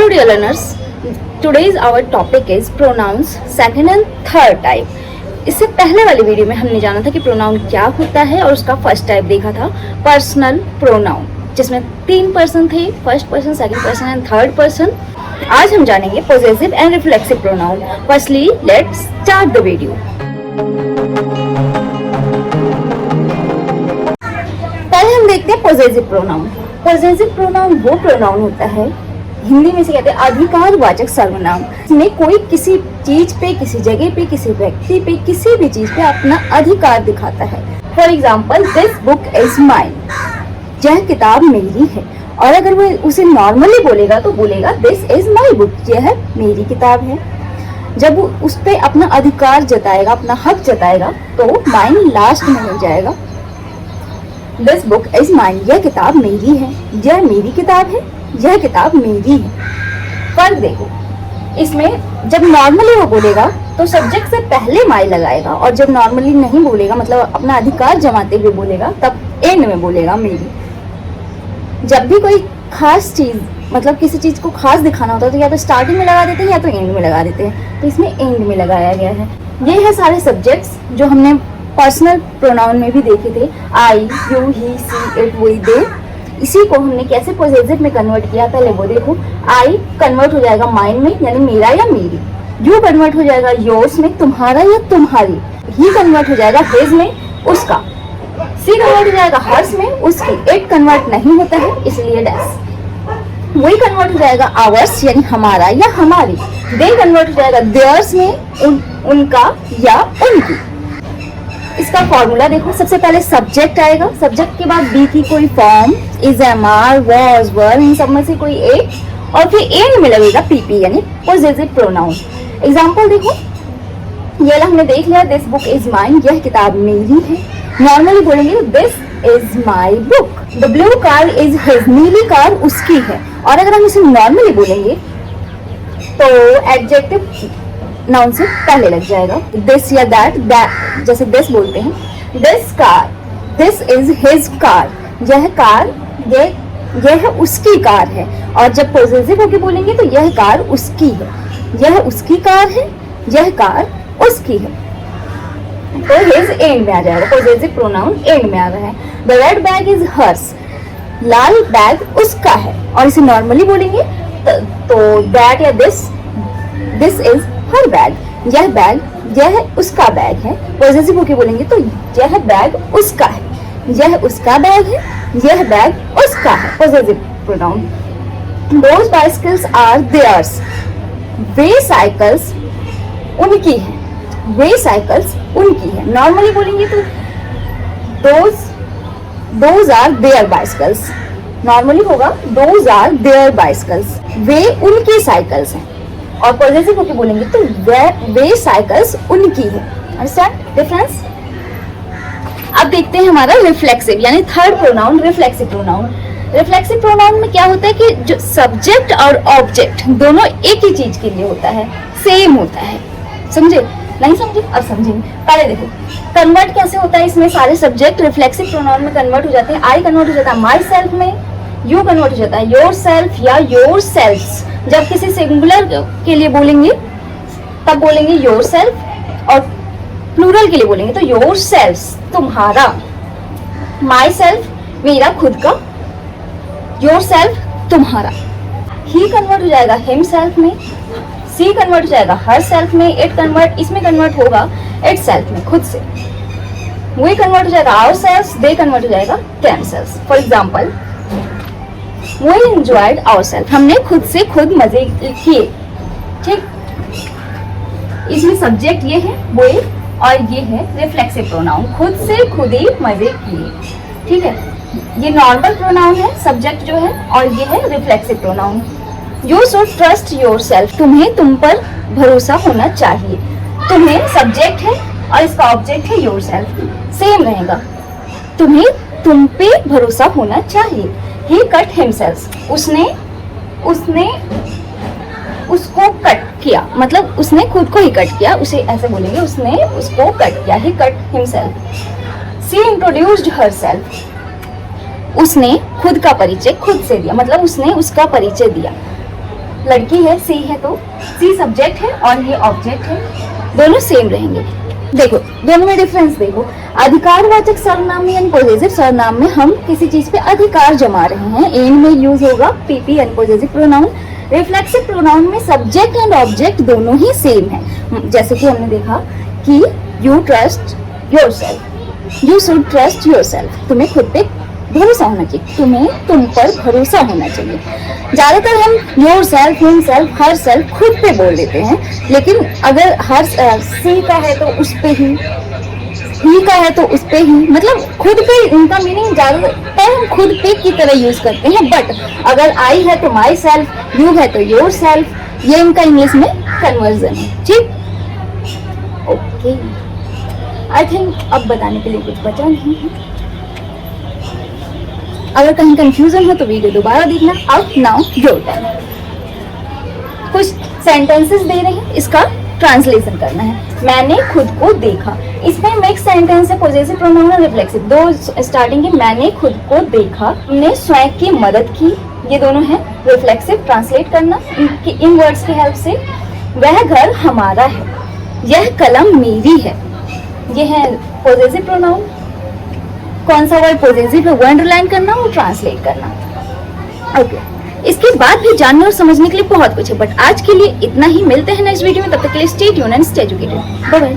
Hello dear learners, today's our topic is pronouns second and third type. इससे पहले वाली video में हमने जाना था कि प्रोनाउन क्या होता है और उसका फर्स्ट टाइप देखा था पर्सनल प्रोनाउन, जिसमें 3 पर्सन थे, first person, second person and third person. आज हम जानेंगे possessive and reflexive pronoun. Firstly let's start the video. पहले हम देखते हैं पोजेसिव प्रोनाउन. पोजेसिव प्रोनाउन वो प्रोनाउन होता है, हिंदी में से कहते हैं अधिकारवाचक सर्वनाम. इसमें कोई किसी चीज पे, किसी जगह पे, किसी व्यक्ति पे, किसी भी चीज पे अपना अधिकार दिखाता है. For example, this book is mine, यह किताब मेरी है. और अगर वो उसे नॉर्मली बोलेगा तो बोलेगा दिस इज माई बुक, यह मेरी किताब है. जब वो उस पे अपना अधिकार जताएगा, अपना हक जताएगा, तो माइन लास्ट में हो जाएगा. दिस बुक इज माइन, यह किताब मेरी है, यह मेरी किताब है, यह किताब मेरी है. फर्क देखो, इसमें जब नॉर्मली वो बोलेगा तो सब्जेक्ट से पहले माई लगाएगा, और जब नॉर्मली नहीं बोलेगा, मतलब अपना अधिकार जमाते हुए बोलेगा, तब एंड में बोलेगा मेरी. जब भी कोई खास चीज, मतलब किसी चीज को खास दिखाना होता है तो या तो स्टार्टिंग में लगा देते हैं या तो एंड में लगा देते हैं. तो इसमें एंड में लगाया गया है. ये है सारे सब्जेक्ट्स जो हमने पर्सनल प्रोनाउन में भी देखे थे. I, you, he, she, it, we, they. इसी को हमने कैसे पोजेसिव में कन्वर्ट किया, पहले वो देखो. आई कन्वर्ट हो जाएगा माइन में, यानी मेरा या मेरी. यू कन्वर्ट हो जाएगा योर्स में, तुम्हारा या तुम्हारी. ही कन्वर्ट हो जाएगा हिज में, उसका. सी कन्वर्ट हो जाएगा हर्स में, उसकी. इट कन्वर्ट नहीं होता है, इसलिए डैश. वही कन्वर्ट हो जाएगा आवर्स, यानी हमारा या हमारी. दे कन्वर्ट हो जाएगा देयर्स में, उनका या उनकी. इसका फॉर्मूला देखो. सबसे पहले सब्जेक्ट आएगा, सब्जेक्ट के बाद बी की कोई form, is, am, are, was, were, इन सब में से कोई एक, और फिर एंड में लगेगा पीपी, यानी पोजेसिव प्रोनाउन. एग्जांपल देखो, ये हमने देख लिया. दिस बुक इज माइन, यह किताब मेरी है. नॉर्मली बोलेंगे this is my book. The blue car is his, नीली कार उसकी है. और अगर हम इसे नॉर्मली बोलेंगे तो एडजेक्टिव नाउन से पहले लग जाएगा. दिस या दैट, जैसे दिस बोलते हैं. This car, this is his car, यह कार, यह उसकी कार है. और जब पोजेसिव होके बोलेंगे तो यह कार उसकी है, यह उसकी कार है, यह कार उसकी है. तो हिज एंड में आ जाएगा. पोजेसिव प्रोनाउन एंड में आ रहा है. The red bag is hers, लाल बैग उसका है. और इसे नॉर्मली बोलेंगे तो दैट या दिस इज हर बैग, यह उसका बैग है. पॉजिटिव होके बोलेंगे तो यह बैग उसका है, यह उसका बैग है, यह बैग उसका है. Positive pronoun. Those bicycles are theirs, वे साइकिल्स उनकी है, वे साइकिल्स उनकी है. नॉर्मली बोलेंगे तो those are their bicycles. Normally होगा दोज आर देयर बाइसिकल्स, वे उनकी साइकिल्स हैं. और पॉजिटिव होके बोलेंगे तो वे साइकिल्स उनकी है. Understand difference? अब देखते हैं हमारा रिफ्लेक्सिव, यानी third pronoun reflexive pronoun. Reflexive pronoun में क्या होता है कि जो सब्जेक्ट और ऑब्जेक्ट दोनों एक ही चीज के लिए होता है, सेम होता है. समझे? नहीं समझे? अब समझेंगे. पहले देखो कन्वर्ट कैसे होता है. इसमें सारे सब्जेक्ट रिफ्लेक्सिव प्रोनाउन में कन्वर्ट हो जाते हैं. आई कन्वर्ट हो जाता है माई सेल्फ में, यू कन्वर्ट हो जाता है योर सेल्फ या योर सेल्फ्स. जब किसी सिंगुलर के लिए बोलेंगे तब बोलेंगे योर सेल्फ, और प्लूरल के लिए बोलेंगे तो योर सेल्फ्स, तुम्हारा. माई सेल्फ मेरा खुद का, योर सेल्फ तुम्हारा. ही कन्वर्ट हो जाएगा हिम सेल्फ में, सी कन्वर्ट हो जाएगा हर सेल्फ में, इट कन्वर्ट इसमें कन्वर्ट होगा इट सेल्फ में, खुद से. वी कन्वर्ट हो जाएगा आवर सेल्फ, दे कन्वर्ट हो जाएगा them self. For example, We enjoyed ourselves, हमने खुद से खुद मजे किए. ठीक, इसमें सब्जेक्ट ये है वो, और ये है रिफ्लेक्सिव प्रोनाउन, खुद से खुद ही मजे किए. ठीक है, ये नॉर्मल प्रोनाउन है सब्जेक्ट जो है, और ये है reflexive pronoun. You should trust your self, तुम्हें तुम पर भरोसा होना चाहिए. तुम्हें सब्जेक्ट है और इसका ऑब्जेक्ट है योर सेल्फ, सेम रहेगा. तुम्हें तुम पे भरोसा होना चाहिए. He cut himself, उसने उसको कट किया, मतलब उसने खुद को ही कट किया. उसे ऐसे बोलेंगे, उसने उसको कट किया. He cut himself. She introduced herself, उसने खुद का परिचय खुद से दिया, मतलब उसने उसका परिचय दिया. लड़की है, सी है तो सी सब्जेक्ट है और ये ऑब्जेक्ट है, दोनों सेम रहेंगे। देखो दोनों में डिफरेंस देखो, अधिकारवाचक सर्वनाम में यानी पॉजेसिव सर्वनाम में हम किसी चीज पे अधिकार जमा रहे हैं, एन में यूज होगा पीपी यानी पॉजेसिव प्रोनाउन। रिफ्लेक्सिव प्रोनाउन में सब्जेक्ट एंड ऑब्जेक्ट दोनों ही सेम है, जैसे कि हमने देखा कि you trust yourself, you should trust yourself, तुम्हें खुद पे भरोसा होना चाहिए, तुम्हें तुम पर भरोसा होना चाहिए। ज्यादातर हम your self, him self, her self खुद पे बोल देते हैं, लेकिन अगर हर सी का है तो उस पे ही का है तो उस पे ही, मतलब खुद पे इनका मीनिंग ज्यादातर हम खुद पे की तरह यूज करते हैं। बट अगर आई है तो माई सेल्फ, यू है तो योर सेल्फ, ये इनका इंग्लिश में कन्वर्जन है। ठीक, ओके, आई थिंक अब बताने के लिए कुछ बचा नहीं है। अगर कहीं कंफ्यूजन हो तो वीडियो दोबारा देखना। अब नाउ योर टर्न। कुछ सेंटेंसेस दे रहे हैं, इसका ट्रांसलेशन करना है। मैंने खुद को देखा, इसमें मिक्स सेंटेंस है, पॉजेसिव प्रोनाउन और रिफ्लेक्सिव। दो स्टार्टिंग है, मैंने खुद को देखा, हमने स्वयं की मदद की, ये दोनों है रिफ्लेक्सिव। ट्रांसलेट करना इन वर्ड्स की हेल्प से। वह घर हमारा है, यह कलम मेरी है, ये है पॉजेसिव प्रोनाउन। कौन सा वर्ड पॉजेसिव है वो अंडरलाइन करना और ट्रांसलेट करना। ओके, इसके बाद भी जानने और समझने के लिए बहुत कुछ है, बट आज के लिए इतना ही। मिलते हैं नेक्स्ट वीडियो में, तब तक के लिए stay tuned and stay educated. Bye bye.